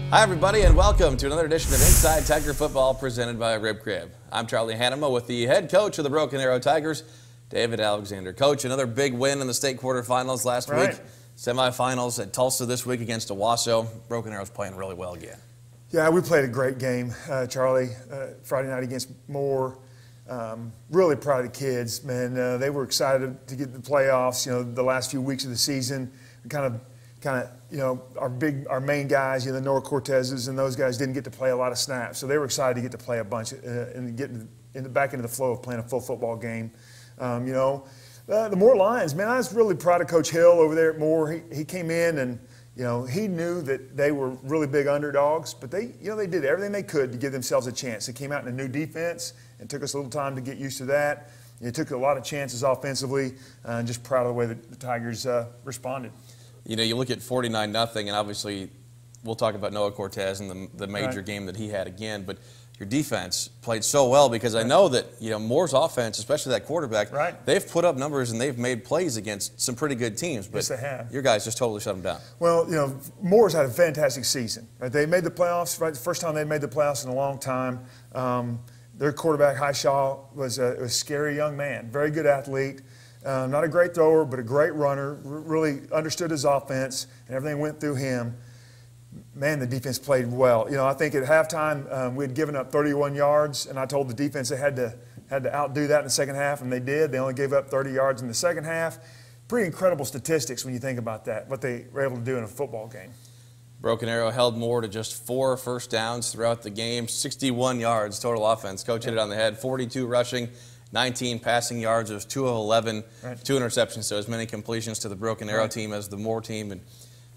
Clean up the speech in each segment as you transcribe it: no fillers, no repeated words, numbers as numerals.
Hi, everybody, and welcome to another edition of Inside Tiger Football presented by Rib Crib. I'm Charlie Hannema with the head coach of the Broken Arrow Tigers, David Alexander. Coach, another big win in the state quarterfinals last week. Semifinals at Tulsa this week against Owasso. Broken Arrow's playing really well again. Yeah, we played a great game, Charlie. Friday night against Moore. Really proud of the kids, man. They were excited to get the playoffs. You know, the last few weeks of the season, kind of, you know, our main guys, you know, the Noah Cortezes and those guys didn't get to play a lot of snaps, so they were excited to get to play a bunch and get back into the flow of playing a full football game. You know, the Moore Lions, man, I was really proud of Coach Hill over there at Moore. He came in and, you know, he knew that they were really big underdogs, but they did everything they could to give themselves a chance. They came out in a new defense. It took us a little time to get used to that. It took a lot of chances offensively, and just proud of the way that the Tigers responded. You know, you look at 49-0, and obviously we'll talk about Noah Cortez and the major game that he had again, but your defense played so well because I know that, you know, Moore's offense, especially that quarterback, they've put up numbers and they've made plays against some pretty good teams, but yes, they have. Your guys just totally shut them down. Well, you know, Moore's had a fantastic season. Right? They made the playoffs, right? The first time they made the playoffs in a long time. Their quarterback, Highshaw, was a scary young man, very good athlete. Not a great thrower, but a great runner, really understood his offense, and everything went through him. Man, the defense played well. You know, I think at halftime we had given up 31 yards, and I told the defense they had to outdo that in the second half, and they did. They only gave up 30 yards in the second half. Pretty incredible statistics when you think about that, what they were able to do in a football game. Broken Arrow held Moore to just 4 first downs throughout the game, 61 yards total offense. Coach hit it on the head, 42 rushing, 19 passing yards. It was 2 of 11, 2 interceptions, so as many completions to the Broken Arrow team as the Moore team. And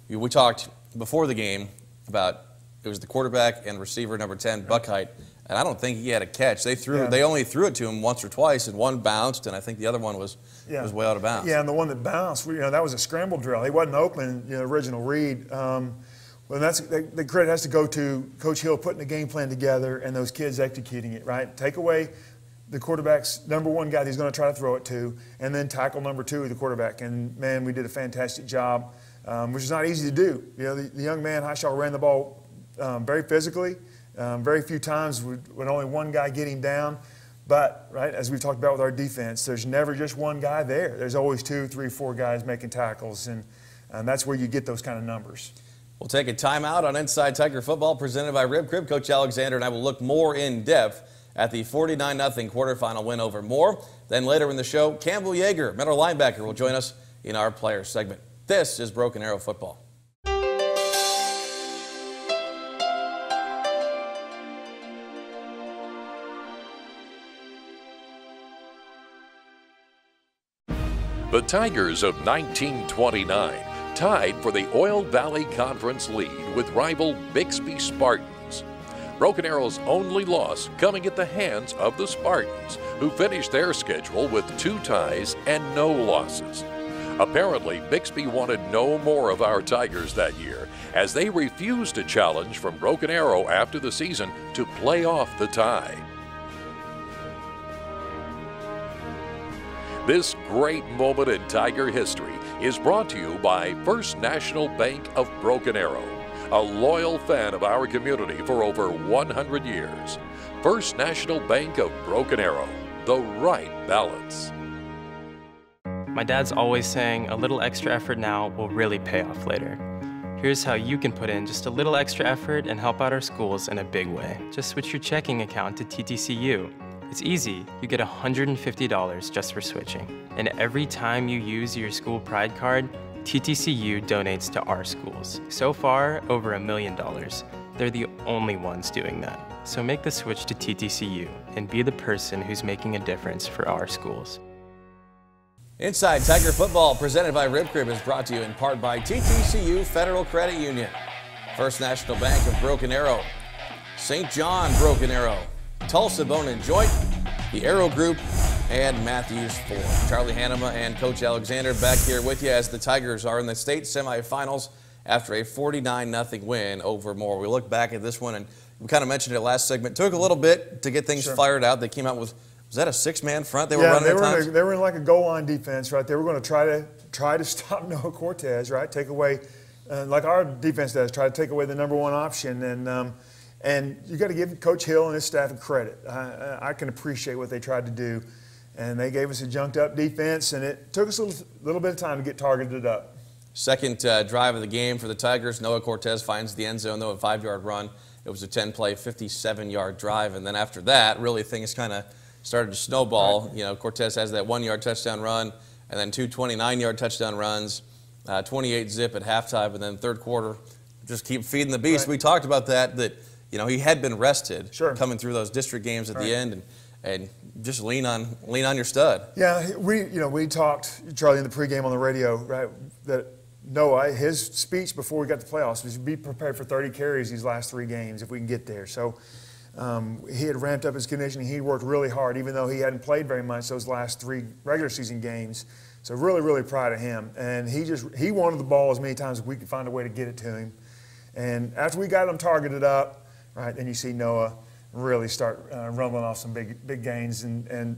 we talked before the game about it was the quarterback and receiver number 10, Buckheit, and I don't think he had a catch. They only threw it to him once or twice, and one bounced, and I think the other one was way out of bounds. Yeah, and the one that bounced, you know, that was a scramble drill. He wasn't open, you know, original read. Well, the credit has to go to Coach Hill putting the game plan together and those kids executing it, right? Take away the quarterback's number one guy that he's going to try to throw it to, and then tackle number 2 of the quarterback. And, man, we did a fantastic job, which is not easy to do. You know, the young man, Highshaw, ran the ball very physically, very few times with only one guy getting down. But, right, as we've talked about with our defense, there's never just one guy there. There's always 2, 3, 4 guys making tackles, and that's where you get those kind of numbers. We'll take a timeout on Inside Tiger Football presented by Rib Crib. Coach Alexander and I will look more in depth at the 49-0 quarterfinal win over Moore. Then later in the show, Campbell Yeager, middle linebacker, will join us in our Players segment. This is Broken Arrow Football. The Tigers of 1929 tied for the Oil Valley Conference lead with rival Bixby Spartans. Broken Arrow's only loss coming at the hands of the Spartans, who finished their schedule with 2 ties and no losses. Apparently, Bixby wanted no more of our Tigers that year, as they refused a challenge from Broken Arrow after the season to play off the tie. This great moment in Tiger history is brought to you by First National Bank of Broken Arrow, a loyal fan of our community for over 100 years. First National Bank of Broken Arrow, the right balance. My dad's always saying a little extra effort now will really pay off later. Here's how you can put in just a little extra effort and help out our schools in a big way. Just switch your checking account to TTCU. It's easy. You get $150 just for switching. And every time you use your school pride card, TTCU donates to our schools. So far, over $1 million. They're the only ones doing that. So make the switch to TTCU and be the person who's making a difference for our schools. Inside Tiger Football presented by Rib Crib is brought to you in part by TTCU Federal Credit Union, First National Bank of Broken Arrow, St. John Broken Arrow, Tulsa Bone and Joint, the Arrow Group, and Matthews Ford. Charlie Hannema and Coach Alexander back here with you as the Tigers are in the state semifinals after a 49-0 win over Moore. We look back at this one, and we kind of mentioned it last segment. Took a little bit to get things fired out. They came out with, was that a 6-man front they were running at times? They were in like a goal line defense, right? They were going to try to stop Noah Cortez, right? Take away like our defense does, try to take away the number one option. And you got to give Coach Hill and his staff credit. I can appreciate what they tried to do. And they gave us a junked-up defense, and it took us a little bit of time to get targeted up. Second drive of the game for the Tigers. Noah Cortez finds the end zone, though, a 5-yard run. It was a 10-play, 57-yard drive. And then after that, really things kind of started to snowball. Right. You know, Cortez has that 1-yard touchdown run, and then two 29-yard touchdown runs, 28-zip at halftime, and then third quarter, just keep feeding the beast. Right. We talked about that you know, he had been rested coming through those district games at the end, and just lean on your stud. Yeah, we talked, Charlie, in the pregame on the radio, right, that Noah, his speech before we got to the playoffs was be prepared for 30 carries these last 3 games if we can get there. So he had ramped up his conditioning. He worked really hard, even though he hadn't played very much those last 3 regular season games. So really, really proud of him. And he wanted the ball as many times as we could find a way to get it to him. And after we got him targeted up, right, then you see Noah really start rumbling off some big gains, and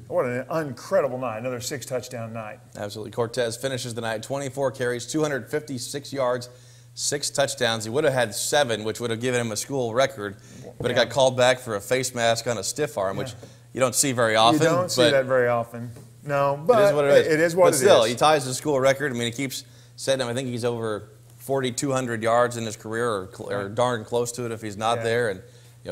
what an incredible night, another 6-touchdown night. Absolutely. Cortez finishes the night, 24 carries, 256 yards, 6 touchdowns. He would have had 7, which would have given him a school record, but it got called back for a face mask on a stiff arm, which you don't see very often. You don't see that very often. No, but it is what it is. It is what but still, he ties the school record. I mean, he keeps setting him. I think he's over 4,200 yards in his career, or darn close to it if he's not there, and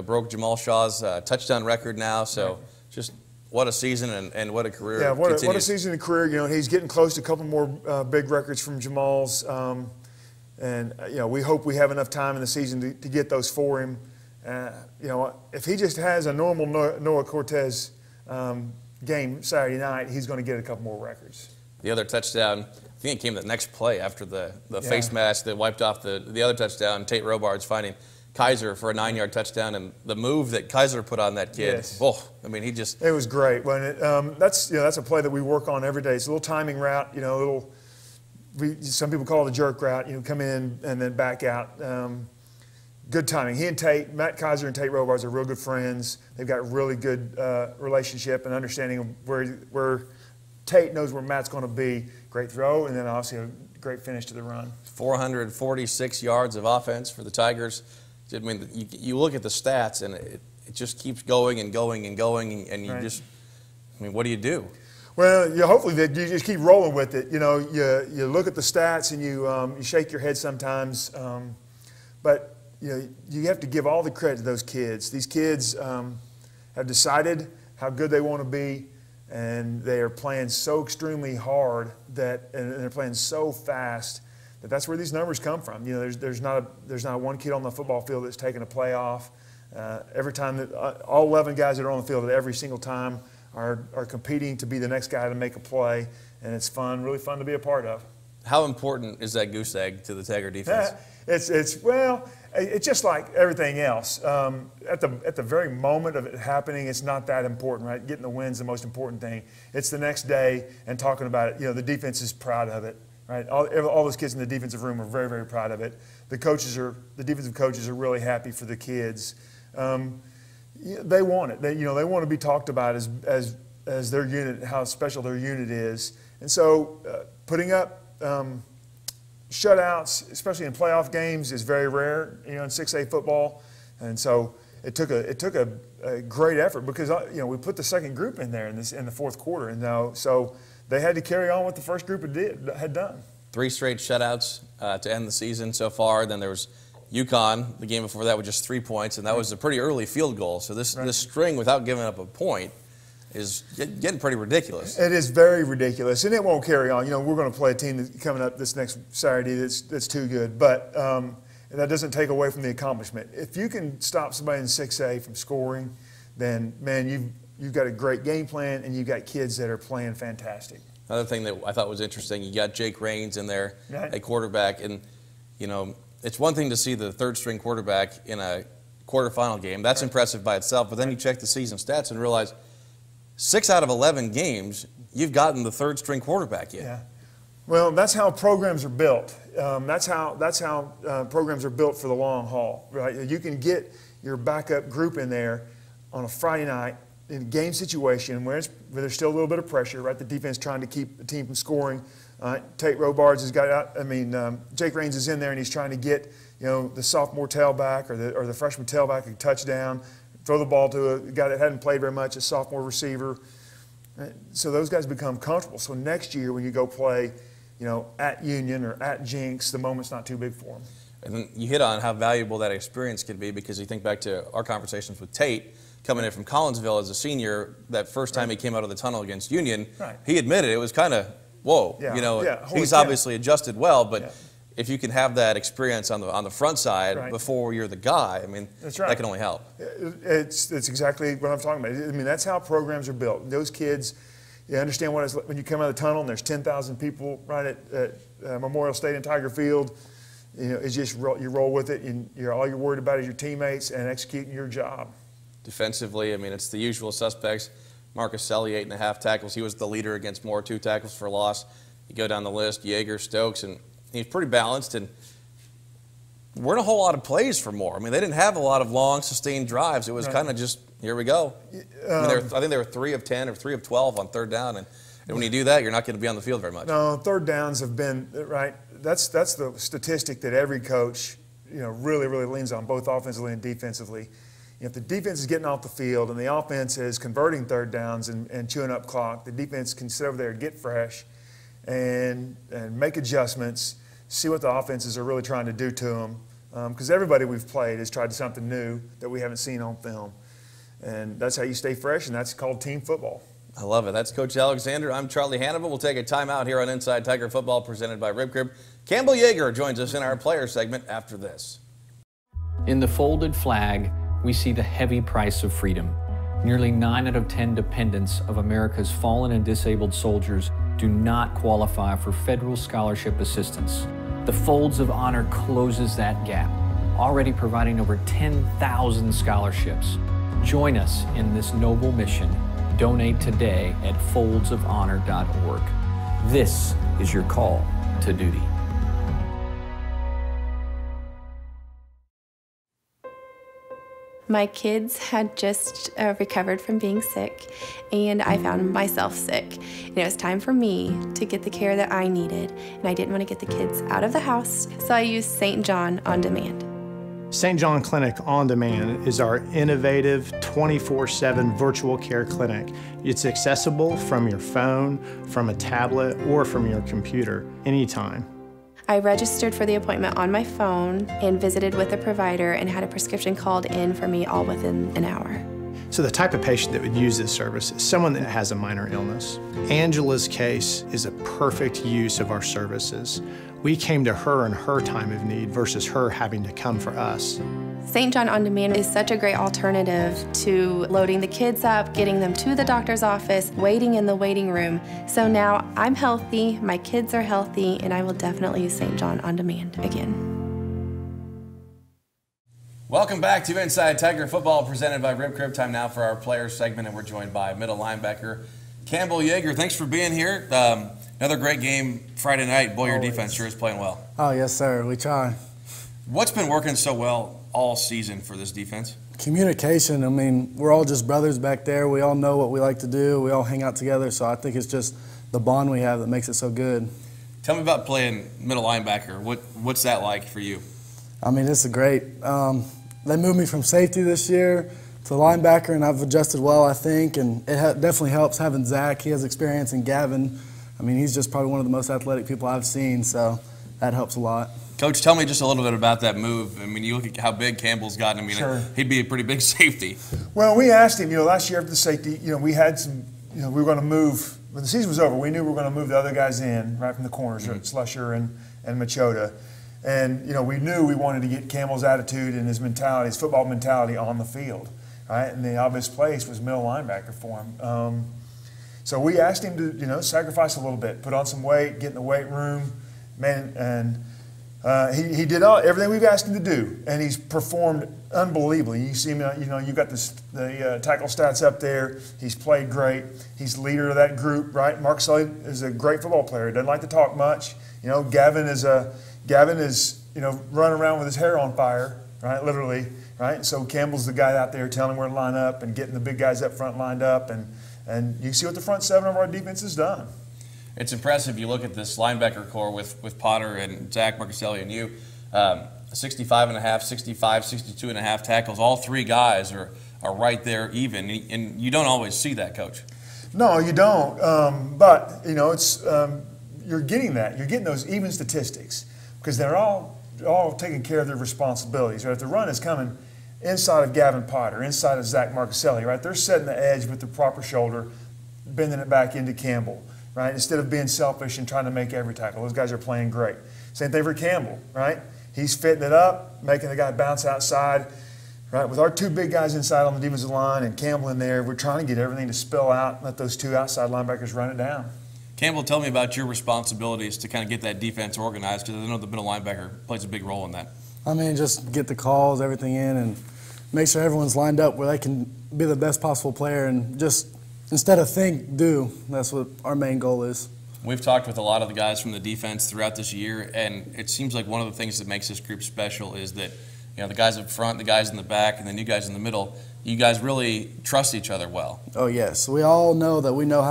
broke Jamal Shaw's touchdown record now. So just what a season and what a career. Yeah, what a season and career. He's getting close to a couple more big records from Jamal's, and we hope we have enough time in the season to get those for him. If he just has a normal Noah Cortez game Saturday night, he's going to get a couple more records. The other touchdown, I think it came the next play after the face mask that wiped off the other touchdown. Tate Robards finding Kaiser for a 9-yard touchdown, and the move that Kaiser put on that kid. Yes. Oh, I mean, it was great. That's a play that we work on every day. It's a little timing route, some people call it a jerk route. Come in and then back out. Good timing. He and Matt Kaiser and Tate Robards are real good friends. They've got really good relationship and understanding of where Tate knows where Matt's going to be. Great throw, and then obviously a great finish to the run. 446 yards of offense for the Tigers. I mean, you look at the stats, and it just keeps going and going and going, and you just, I mean, what do you do? Well, hopefully that you just keep rolling with it. You look at the stats and you shake your head sometimes, but you have to give all the credit to those kids. These kids have decided how good they want to be, and they are playing so extremely hard and they're playing so fast that's where these numbers come from. There's not one kid on the football field that's taking a play off. Every time all 11 guys that are on the field at every single time are competing to be the next guy to make a play, and it's fun, really fun to be a part of. How important is that goose egg to the Tiger defense? It's just like everything else. At the very moment of it happening, it's not that important, right? Getting the win's the most important thing. It's the next day and talking about it. The defense is proud of it, right? All those kids in the defensive room are very, very proud of it. The defensive coaches are really happy for the kids. They want it. They want to be talked about as their unit, how special their unit is. And so putting up shutouts, especially in playoff games, is very rare, in 6A football. And so it took a great effort because we put the second group in there in the fourth quarter, and so they had to carry on what the first group had done. 3 straight shutouts to end the season so far. Then there was UConn the game before that with just 3 points, and that was a pretty early field goal. So this string without giving up a point is getting pretty ridiculous. It is very ridiculous, and it won't carry on. We're going to play a team that's coming up this next Saturday that's too good, but that doesn't take away from the accomplishment. If you can stop somebody in 6A from scoring, then, man, you've got a great game plan, and you've got kids that are playing fantastic. Another thing that I thought was interesting, you got Jake Raines in there at quarterback, and, it's one thing to see the third-string quarterback in a quarterfinal game. That's impressive by itself, but then you check the season stats and realize 6 out of 11 games, you've gotten the third-string quarterback in. Yeah. Well, that's how programs are built. That's how programs are built for the long haul, right? You can get your backup group in there on a Friday night in a game situation where there's still a little bit of pressure, right? The defense trying to keep the team from scoring Tate Robards has got out. I mean, Jake Raines is in there and he's trying to get, the sophomore tailback or the freshman tailback a touchdown, throw the ball to a guy that hadn't played very much, a sophomore receiver. So those guys become comfortable. So next year when you go play, at Union or at Jinx, the moment's not too big for them. And then you hit on how valuable that experience could be, because you think back to our conversations with Tate coming in from Collinsville as a senior. That first time he came out of the tunnel against Union, he admitted it was kind of whoa. He's obviously adjusted well, but if you can have that experience on the front side before you're the guy, I mean, that can only help. It's exactly what I'm talking about. I mean, that's how programs are built. Those kids, you understand what it's like when you come out of the tunnel and there's 10,000 people right at Memorial Stadium, Tiger Field. It's just you roll with it, and all you're worried about is your teammates and executing your job. Defensively, I mean, it's the usual suspects. Marcus Selly, 8.5 tackles. He was the leader against Moore, 2 tackles for loss. You go down the list, Yeager, Stokes, and he's pretty balanced. And weren't a whole lot of plays for Moore. I mean, they didn't have a lot of long, sustained drives. It was kind of just, here we go. I think they were 3 of 10 or 3 of 12 on third down. And when you do that, you're not going to be on the field very much. No, third downs have been, that's the statistic that every coach, really, really leans on, both offensively and defensively. If the defense is getting off the field and the offense is converting third downs and chewing up clock, the defense can sit over there and get fresh and make adjustments, see what the offenses are really trying to do to them. Because everybody we've played has tried something new that we haven't seen on film. And that's how you stay fresh, and that's called team football. I love it. That's Coach Alexander. I'm Charlie Hannema. We'll take a timeout here on Inside Tiger Football presented by Rib Crib. Campbell Yeager joins us in our player segment after this. In the folded flag, we see the heavy price of freedom. Nearly 9 out of 10 dependents of America's fallen and disabled soldiers do not qualify for federal scholarship assistance. The Folds of Honor closes that gap, already providing over 10,000 scholarships. Join us in this noble mission. Donate today at foldsofhonor.org. This is your call to duty. My kids had just recovered from being sick, and I found myself sick. And it was time for me to get the care that I needed, and I didn't want to get the kids out of the house, so I used St. John On Demand. St. John Clinic On Demand is our innovative 24/7 virtual care clinic. It's accessible from your phone, from a tablet, or from your computer anytime. I registered for the appointment on my phone and visited with a provider and had a prescription called in for me all within an hour. So the type of patient that would use this service is someone that has a minor illness. Angela's case is a perfect use of our services. We came to her in her time of need versus her having to come for us. St. John On Demand is such a great alternative to loading the kids up, getting them to the doctor's office, waiting in the waiting room. So now I'm healthy, my kids are healthy, and I will definitely use St. John On Demand again. Welcome back to Inside Tiger Football presented by Rib Crib. Time now for our players segment, and we're joined by middle linebacker Campbell Yeager. Thanks for being here. Another great game Friday night. Boy, your defense sure is playing well. Oh, yes, sir. We try. What's been working so well all season for this defense? Communication. I mean, we're all just brothers back there. We all know what we like to do. We all hang out together. So I think it's just the bond we have that makes it so good. Tell me about playing middle linebacker. What's that like for you? I mean, it's great. They moved me from safety this year to linebacker, and I've adjusted well, I think. And it definitely helps having Zach. He has experience, and Gavin. I mean, he's just probably one of the most athletic people I've seen, so that helps a lot. Coach, tell me just a little bit about that move. I mean, you look at how big Campbell's gotten. I mean, Sure. He'd be a pretty big safety. Well, we asked him, last year after the safety, we had some, we were going to move. When the season was over, we knew we were going to move the other guys in right from the corners, Slusher and Machota. And, we knew we wanted to get Campbell's attitude and his mentality, his football mentality on the field, right? And the obvious place was middle linebacker for him. So we asked him to, sacrifice a little bit, put on some weight, get in the weight room, man, and he did everything we've asked him to do, and he's performed unbelievably. You see him, you got the tackle stats up there. He's played great. He's the leader of that group, right? Mark Sully is a great football player. He doesn't like to talk much. Gavin is running around with his hair on fire, right? Literally, right? So Campbell's the guy out there telling him where to line up and getting the big guys up front lined up, and you see what the front seven of our defense has done. It's impressive. You look at this linebacker core with Potter and Zach Marcaselli and you, 65.5, 65, 62.5 tackles. All three guys are right there even, and you don't always see that, Coach. No, you don't. But you know, it's you're getting that. You're getting those even statistics because they're all taking care of their responsibilities. Right? If the run is coming inside of Gavin Potter, inside of Zach Marcaselli, right? They're setting the edge with the proper shoulder, bending it back into Campbell, right? Instead of being selfish and trying to make every tackle. Those guys are playing great. Same thing for Campbell, right? He's fitting it up, making the guy bounce outside, right? With our two big guys inside on the defensive line and Campbell in there, we're trying to get everything to spill out and let those two outside linebackers run it down. Campbell, tell me about your responsibilities to kind of get that defense organized, because I know the middle linebacker plays a big role in that. I mean, just get the calls, everything in, and make sure everyone's lined up where they can be the best possible player, and just instead of think, do. That's what our main goal is. We've talked with a lot of the guys from the defense throughout this year, and it seems like one of the things that makes this group special is that, you know, the guys up front, the guys in the back, and then you guys in the middle, you guys really trust each other well. Oh, yes. We all know that we know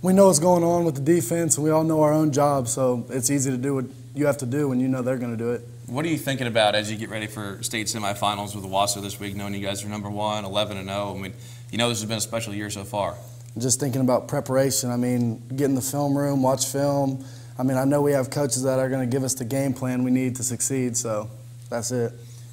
what's going on with the defense, and we all know our own job, so it's easy to do what you have to do when you know they're going to do it. What are you thinking about as you get ready for state semifinals with Owasso this week, knowing you guys are number 1, 11-0? I mean, you know this has been a special year so far. Just thinking about preparation. I mean, get in the film room, watch film. I mean, I know we have coaches that are going to give us the game plan we need to succeed, so that's it.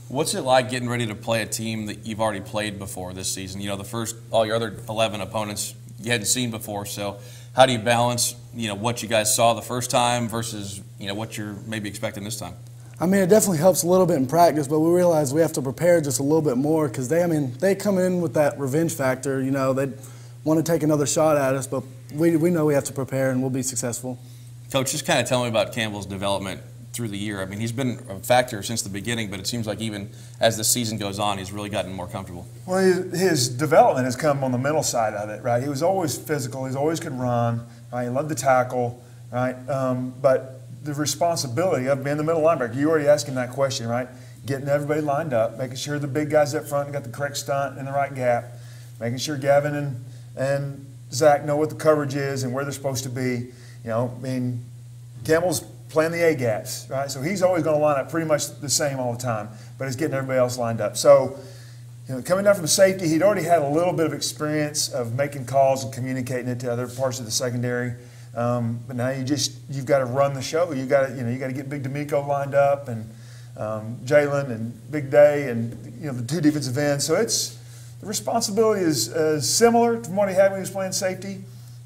What's it like getting ready to play a team that you've already played before this season? You know, all your other 11 opponents you hadn't seen before, so how do you balance, you know, what you guys saw the first time versus, you know, what you're maybe expecting this time? I mean, it definitely helps a little bit in practice, but we realize we have to prepare just a little bit more because they come in with that revenge factor. You know, they want to take another shot at us, but we know we have to prepare and we'll be successful. Coach, just kind of tell me about Campbell's development through the year. I mean, he's been a factor since the beginning, but it seems like even as the season goes on, he's really gotten more comfortable. Well, his development has come on the mental side of it, right? He was always physical. He always could run, right? He loved to tackle, right? But the responsibility of being the middle linebacker, you already asked him that question, right? Getting everybody lined up, making sure the big guys up front got the correct stunt in the right gap, making sure Gavin and Zach know what the coverage is and where they're supposed to be. You know, I mean, Campbell's playing the A gaps, right? So he's always going to line up pretty much the same all the time, but he's getting everybody else lined up. So, you know, coming down from safety, he'd already had a little bit of experience of making calls and communicating it to other parts of the secondary. But now you've got to run the show. You got to get Big D'Amico lined up and Jalen and Big Day and the two defensive ends. So the responsibility is similar to what he had when he was playing safety,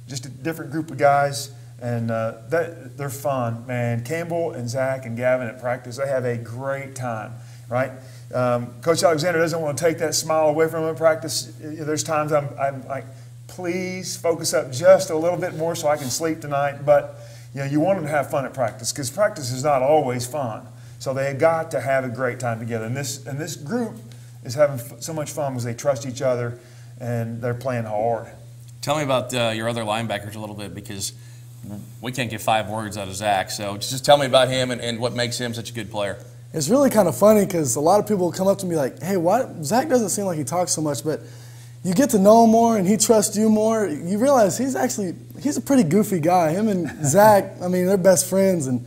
just a different group of guys. And they're fun, man. Campbell and Zach and Gavin at practice, they have a great time, right? Coach Alexander doesn't want to take that smile away from him at practice. There's times I'm like, please focus up just a little bit more so I can sleep tonight. But you want them to have fun at practice because practice is not always fun. So they got to have a great time together. And this group is having so much fun because they trust each other and they're playing hard. Tell me about your other linebackers a little bit, because we can't get 5 words out of Zach. So just tell me about him and what makes him such a good player. It's really kind of funny because a lot of people come up to me like, hey, Zach doesn't seem like he talks so much, but you get to know him more and he trusts you more. You realize he's a pretty goofy guy. Him and Zach, I mean, they're best friends. And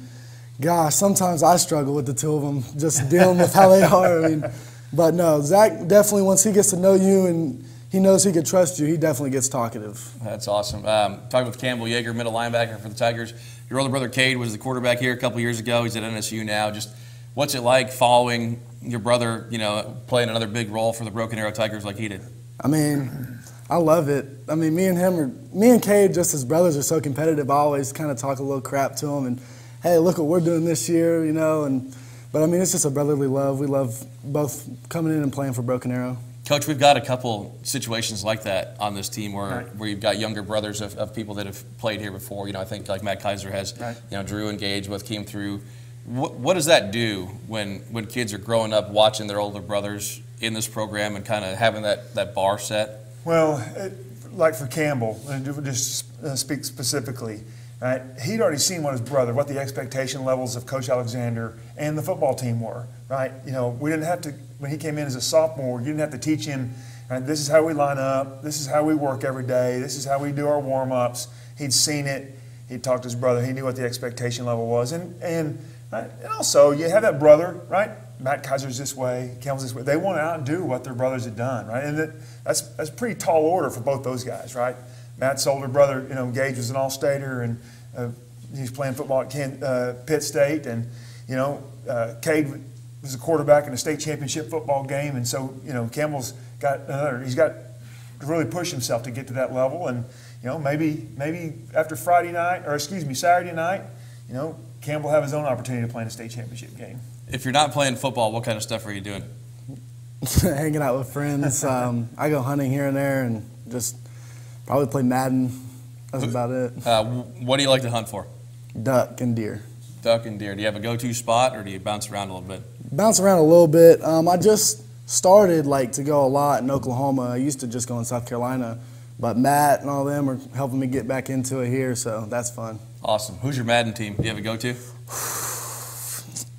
gosh, sometimes I struggle with the two of them, just dealing with how they are. I mean, but no, Zach definitely, once he gets to know you and he knows he can trust you, he definitely gets talkative. That's awesome. Talking with Campbell Yeager, middle linebacker for the Tigers. Your older brother Cade was the quarterback here a couple years ago. He's at NSU now. Just what's it like following your brother, playing another big role for the Broken Arrow Tigers like he did? I mean, I love it. I mean, me and Cade, just as brothers, are so competitive. I always kind of talk a little crap to him and, hey, look what we're doing this year, But I mean, it's just a brotherly love. We love both coming in and playing for Broken Arrow. Coach, we've got a couple situations like that on this team where you've got younger brothers of people that have played here before. I think like Matt Kaiser has, Drew engaged with, came through. What does that do when kids are growing up watching their older brothers in this program and kind of having that bar set? Well, like for Campbell, and just speak specifically, right? He'd already seen what the expectation levels of Coach Alexander and the football team were, right? We didn't have to, when he came in as a sophomore, you didn't have to teach him, right, this is how we line up, this is how we work every day, this is how we do our warm-ups. He'd seen it. he talked to his brother. He knew what the expectation level was. And also, you have that brother, right? Matt Kaiser's this way, Campbell's this way. They want to outdo what their brothers had done, right? And that's a pretty tall order for both those guys, right? Matt's older brother, Gage was an All-Stater, and he's playing football at Pitt State, and Cade was a quarterback in a state championship football game, and so Campbell's he's got to really push himself to get to that level, and maybe after Saturday night, Campbell will have his own opportunity to play in a state championship game. If you're not playing football, what kind of stuff are you doing? Hanging out with friends. I go hunting here and there, and just probably play Madden. That's about it. What do you like to hunt for? Duck and deer. Duck and deer. Do you have a go-to spot, or do you bounce around a little bit? Bounce around a little bit. I just started to go a lot in Oklahoma. I used to just go in South Carolina, but Matt and all them are helping me get back into it here, so that's fun. Awesome. Who's your Madden team? Do you have a go-to?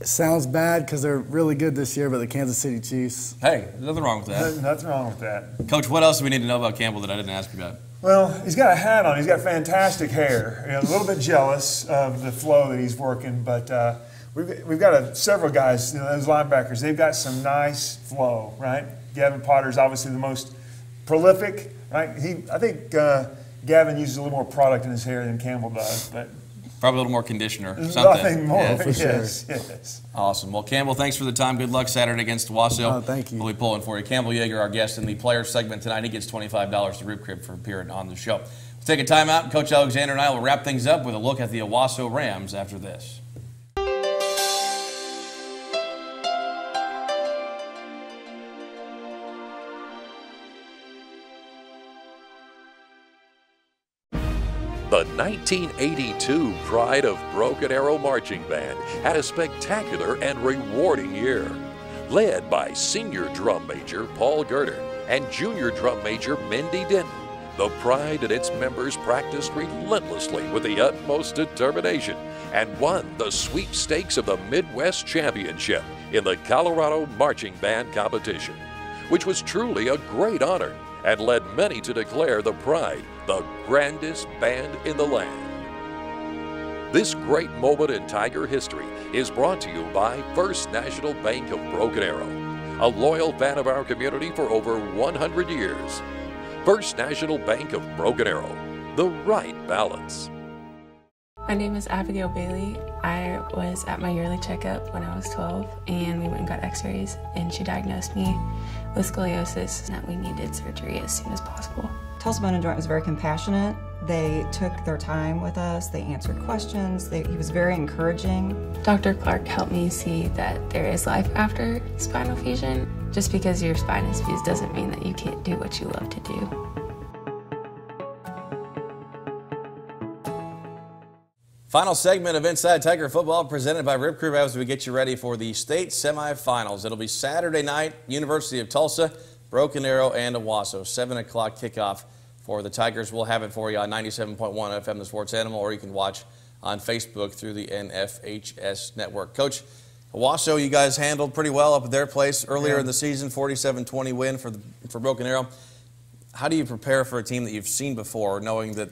It sounds bad because they're really good this year, but the Kansas City Chiefs. Hey, there's nothing wrong with that. Nothing wrong with that. Coach, what else do we need to know about Campbell that I didn't ask you about? Well, he's got a hat on. He's got fantastic hair. A little bit jealous of the flow that he's working, but we've got several guys, those linebackers. They've got some nice flow, right? Gavin Potter's obviously the most prolific, right? I think Gavin uses a little more product in his hair than Campbell does, but probably a little more conditioner. Nothing more. Yeah, for yes, sure. Yes. Awesome. Well, Campbell, thanks for the time. Good luck Saturday against Owasso. Oh, thank you. We'll be pulling for you. Campbell Yeager, our guest in the players segment tonight. He gets $25 to Rib Crib for appearing on the show. We'll take a timeout. Coach Alexander and I will wrap things up with a look at the Owasso Rams after this. The 1982 Pride of Broken Arrow Marching Band had a spectacular and rewarding year. Led by senior drum major Paul Gerder and junior drum major Mindy Denton, the Pride and its members practiced relentlessly with the utmost determination and won the sweepstakes of the Midwest Championship in the Colorado Marching Band competition, which was truly a great honor and led many to declare the Pride the grandest band in the land. This great moment in Tiger history is brought to you by First National Bank of Broken Arrow, a loyal fan of our community for over 100 years. First National Bank of Broken Arrow, the right balance. My name is Abigail Bailey. I was at my yearly checkup when I was 12, and we went and got x-rays, and she diagnosed me with scoliosis and that we needed surgery as soon as possible. Tulsa Bone and Joint was very compassionate. They took their time with us. They answered questions. He was very encouraging. Dr. Clark helped me see that there is life after spinal fusion. Just because your spine is fused doesn't mean that you can't do what you love to do. Final segment of Inside Tiger Football presented by Rib Crew as we get you ready for the state semifinals. It'll be Saturday night, University of Tulsa, Broken Arrow, and Owasso. 7 o'clock kickoff for the Tigers. We'll have it for you on 97.1 FM, the Sports Animal, or you can watch on Facebook through the NFHS network. Coach, Owasso, you guys handled pretty well up at their place earlier in the season, 47-20 win for Broken Arrow. How do you prepare for a team that you've seen before, knowing that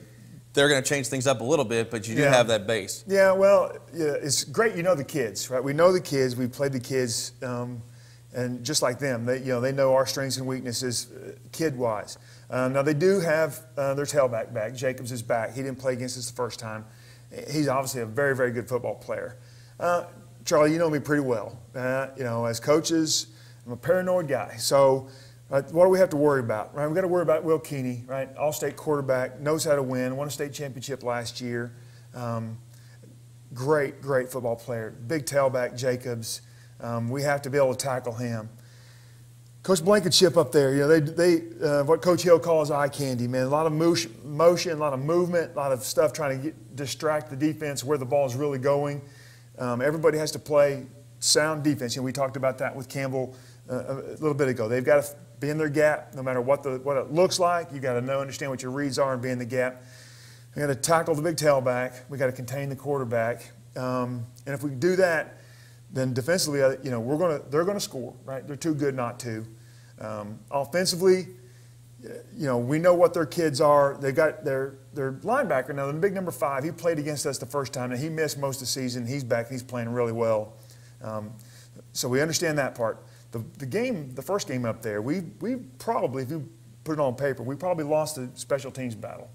they're going to change things up a little bit, but you do have that base? Yeah, well, it's great you know the kids, right? We know the kids. We've played the kids, and just like them, they know our strengths and weaknesses kid-wise. Now, they do have their tailback back. Jacobs is back. He didn't play against us the first time. He's obviously a very, very good football player. Charlie, you know me pretty well. As coaches, I'm a paranoid guy. So what do we have to worry about? Right, we've got to worry about Will Keeney, right? All-state quarterback, knows how to win, won a state championship last year. Great, great football player. Big tailback, Jacobs. We have to be able to tackle him. Coach Blankenship up there, what Coach Hill calls eye candy, man. A lot of motion, a lot of movement, a lot of stuff trying to distract the defense where the ball is really going. Everybody has to play sound defense. We talked about that with Campbell a little bit ago. They've got to be in their gap no matter what it looks like. You've got to understand what your reads are and be in the gap. We've got to tackle the big tailback. We've got to contain the quarterback. And if we do that, then defensively, they're going to score, right? They're too good not to. Offensively, you know, we know what their kids are. They got their linebacker now, the big number 5. He played against us the first time, and he missed most of the season. He's back. He's playing really well. So we understand that part. The first game up there, we probably, if you put it on paper, we probably lost the special teams battle.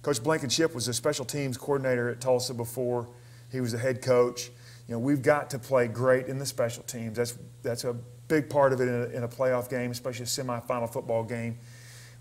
Coach Blankenship was a special teams coordinator at Tulsa before he was the head coach. You know, we've got to play great in the special teams. That's a big part of it in a playoff game, especially a semifinal football game.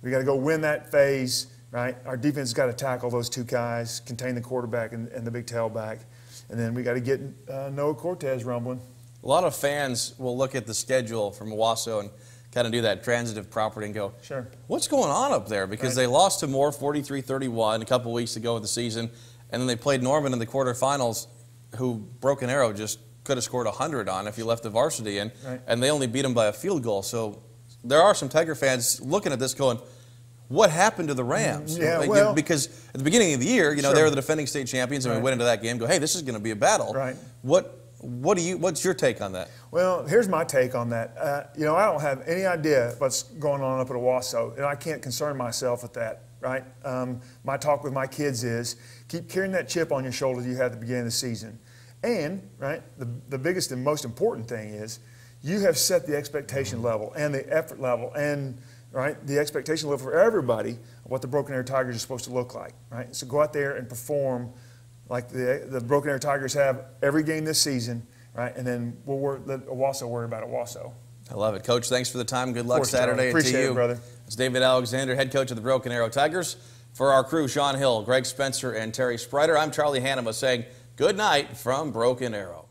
We got to go win that phase, right? Our defense has got to tackle those 2 guys, contain the quarterback and the big tailback, and then we got to get Noah Cortez rumbling. A lot of fans will look at the schedule from Owasso and kind of do that transitive property and go, sure, what's going on up there? Because they lost to Moore 43-31 a couple weeks ago of the season, and then they played Norman in the quarterfinals, who Broken Arrow just could have scored 100 on if you left the varsity in, and they only beat them by a field goal. So there are some Tiger fans looking at this going, what happened to the Rams? Yeah, well, because at the beginning of the year, you know, they were the defending state champions, and we went into that game and go, hey, this is going to be a battle. Right. What's your take on that? Well, here's my take on that. You know, I don't have any idea what's going on up at Owasso, and I can't concern myself with that, right? My talk with my kids is keep carrying that chip on your shoulder you had at the beginning of the season. And, right, the biggest and most important thing is you have set the expectation level and the effort level and, right, the expectation level for everybody of what the Broken Arrow Tigers are supposed to look like, right? So go out there and perform like the Broken Arrow Tigers have every game this season, right? And then let Owasso worry about Owasso. I love it. Coach, thanks for the time. Good luck Saturday. Appreciate to you. It, brother. It's David Alexander, head coach of the Broken Arrow Tigers. For our crew, Sean Hill, Greg Spencer, and Terry Sprider, I'm Charlie Hannema saying good night from Broken Arrow.